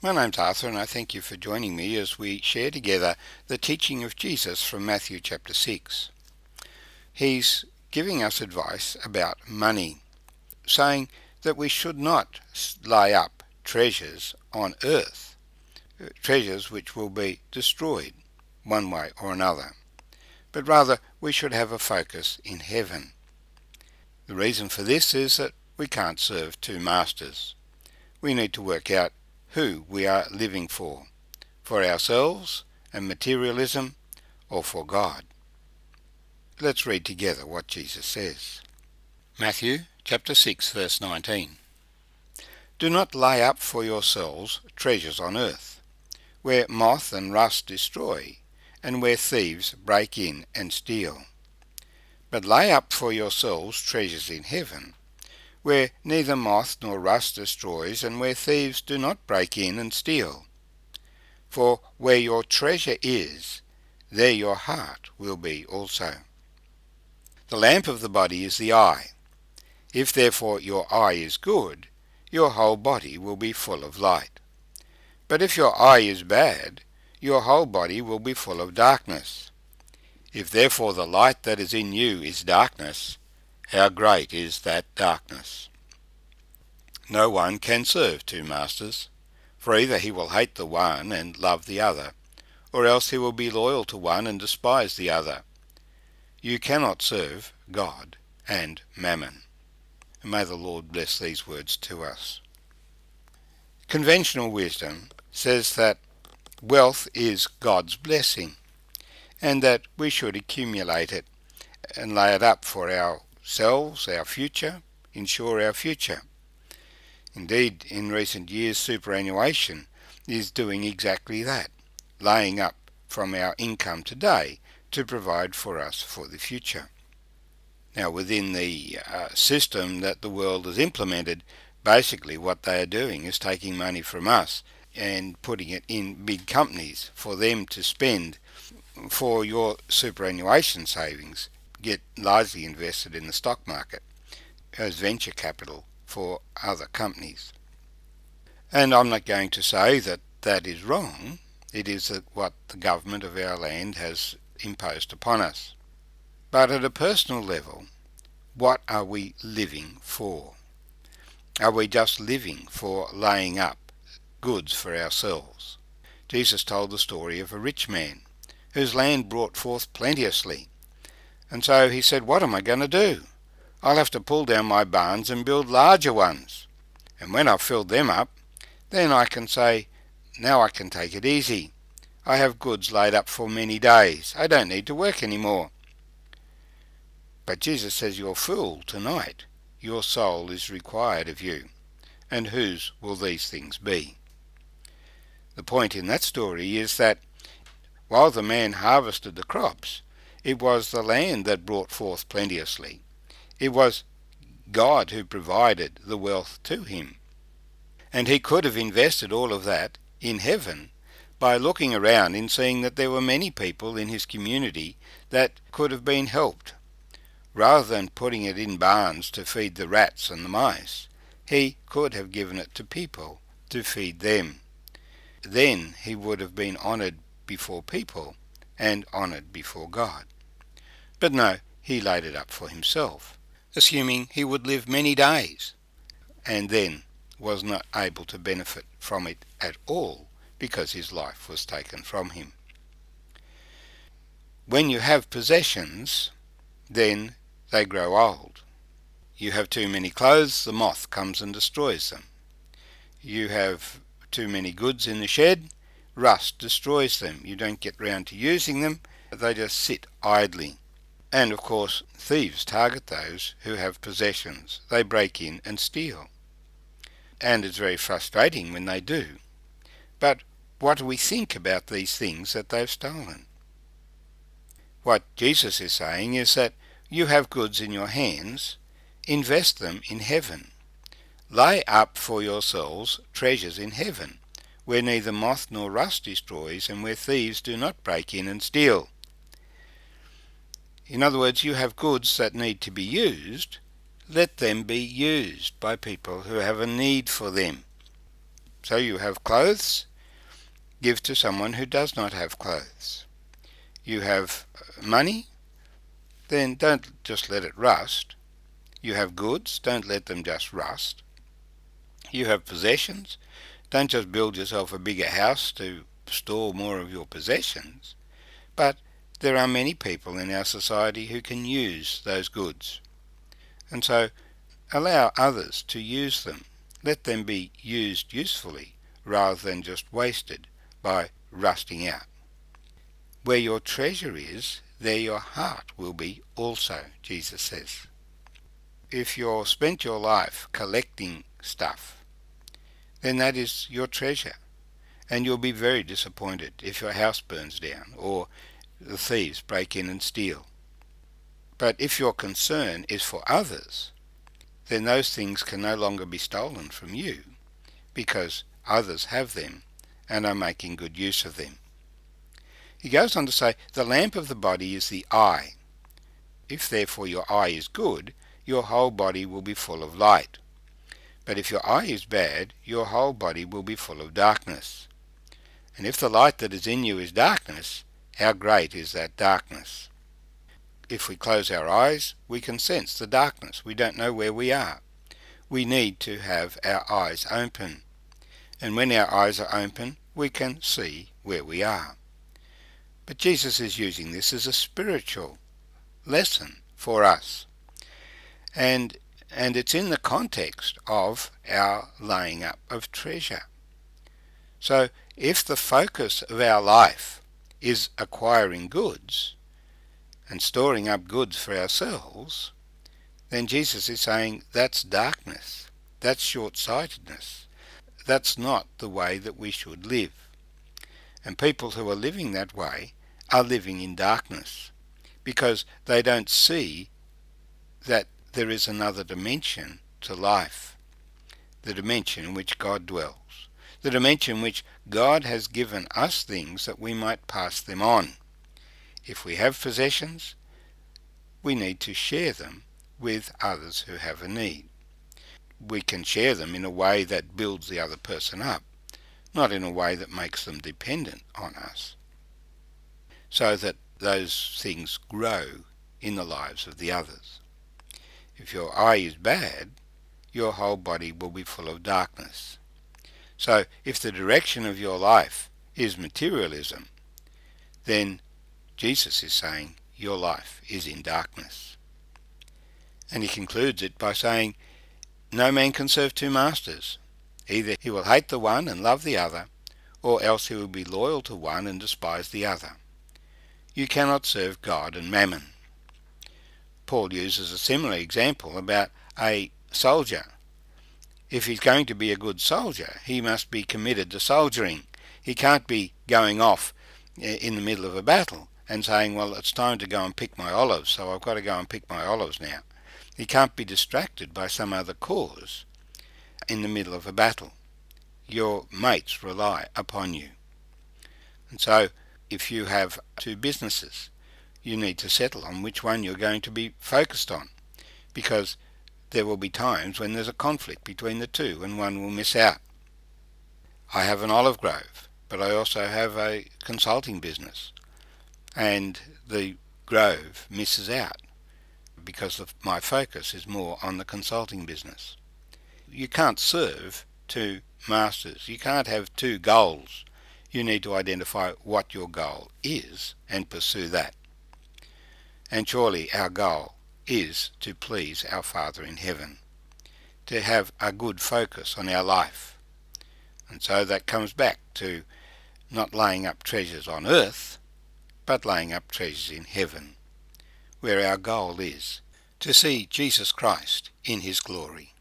My name's Arthur, and I thank you for joining me as we share together the teaching of Jesus from Matthew chapter 6. He's giving us advice about money, saying that we should not lay up treasures on earth, treasures which will be destroyed one way or another, but rather we should have a focus in heaven. The reason for this is that we can't serve two masters. We need to work out who we are living for ourselves and materialism, or for God. Let's read together what Jesus says. Matthew chapter 6 verse 19. Do not lay up for yourselves treasures on earth, where moth and rust destroy, and where thieves break in and steal. But lay up for yourselves treasures in heaven, where neither moth nor rust destroys, and where thieves do not break in and steal. For where your treasure is, there your heart will be also. The lamp of the body is the eye. If therefore your eye is good, your whole body will be full of light. But if your eye is bad, your whole body will be full of darkness. If therefore the light that is in you is darkness, how great is that darkness? No one can serve two masters, for either he will hate the one and love the other, or else he will be loyal to one and despise the other. You cannot serve God and mammon. And may the Lord bless these words to us. Conventional wisdom says that wealth is God's blessing, and that we should accumulate it and lay it up for ourselves, our future, ensure our future. Indeed, in recent years, superannuation is doing exactly that, laying up from our income today to provide for us for the future. Now, within the system that the world has implemented, basically what they are doing is taking money from us and putting it in big companies for them to spend for your superannuation savings, get largely invested in the stock market as venture capital for other companies. And I'm not going to say that that is wrong. It is what the government of our land has imposed upon us. But at a personal level, what are we living for? Are we just living for laying up goods for ourselves? Jesus told the story of a rich man whose land brought forth plenteously. And so he said, what am I going to do? I'll have to pull down my barns and build larger ones. And when I've filled them up, then I can say, now I can take it easy. I have goods laid up for many days. I don't need to work any more. But Jesus says, you're fool tonight. Your soul is required of you. And whose will these things be? The point in that story is that while the man harvested the crops, it was the land that brought forth plenteously. It was God who provided the wealth to him. And he could have invested all of that in heaven by looking around and seeing that there were many people in his community that could have been helped. Rather than putting it in barns to feed the rats and the mice, he could have given it to people to feed them. Then he would have been honoured before people and honoured before God. But no, he laid it up for himself, assuming he would live many days, and then was not able to benefit from it at all because his life was taken from him. When you have possessions, then they grow old. You have too many clothes, the moth comes and destroys them. You have too many goods in the shed, rust destroys them. You don't get round to using them, they just sit idly. And of course, thieves target those who have possessions. They break in and steal. And it's very frustrating when they do. But what do we think about these things that they've stolen? What Jesus is saying is that you have goods in your hands, invest them in heaven. Lay up for yourselves treasures in heaven, where neither moth nor rust destroys, and where thieves do not break in and steal. In other words, you have goods that need to be used. Let them be used by people who have a need for them. So you have clothes, give to someone who does not have clothes. You have money, then don't just let it rust. You have goods, don't let them just rust. You have possessions, don't just build yourself a bigger house to store more of your possessions. But there are many people in our society who can use those goods. And so allow others to use them. Let them be used usefully rather than just wasted by rusting out. Where your treasure is, there your heart will be also, Jesus says. If you've spent your life collecting stuff, then that is your treasure. And you'll be very disappointed if your house burns down or the thieves break in and steal. But if your concern is for others, then those things can no longer be stolen from you, because others have them and are making good use of them. He goes on to say, the lamp of the body is the eye. If therefore your eye is good, your whole body will be full of light. But if your eye is bad, your whole body will be full of darkness. And if the light that is in you is darkness, how great is that darkness? If we close our eyes, we can sense the darkness. We don't know where we are. We need to have our eyes open. And when our eyes are open, we can see where we are. But Jesus is using this as a spiritual lesson for us. And it's in the context of our laying up of treasure. So if the focus of our life is acquiring goods and storing up goods for ourselves, then Jesus is saying that's darkness, that's short-sightedness, that's not the way that we should live. And people who are living that way are living in darkness because they don't see that there is another dimension to life, the dimension in which God dwells, the dimension in which God has given us things that we might pass them on. If we have possessions, we need to share them with others who have a need. We can share them in a way that builds the other person up, not in a way that makes them dependent on us, so that those things grow in the lives of the others. If your eye is bad, your whole body will be full of darkness. So if the direction of your life is materialism, then Jesus is saying your life is in darkness. And he concludes it by saying, no man can serve two masters. Either he will hate the one and love the other, or else he will be loyal to one and despise the other. You cannot serve God and mammon. Paul uses a similar example about a soldier. If he's going to be a good soldier, he must be committed to soldiering. He can't be going off in the middle of a battle and saying, well, it's time to go and pick my olives, so I've got to go and pick my olives now. He can't be distracted by some other cause in the middle of a battle. Your mates rely upon you. And so if you have two businesses, you need to settle on which one you're going to be focused on, because there will be times when there's a conflict between the two and one will miss out. I have an olive grove, but I also have a consulting business, and the grove misses out because my focus is more on the consulting business. You can't serve two masters. You can't have two goals. You need to identify what your goal is and pursue that. And surely our goal is to please our Father in heaven, to have a good focus on our life. And so that comes back to not laying up treasures on earth, but laying up treasures in heaven, where our goal is to see Jesus Christ in his glory.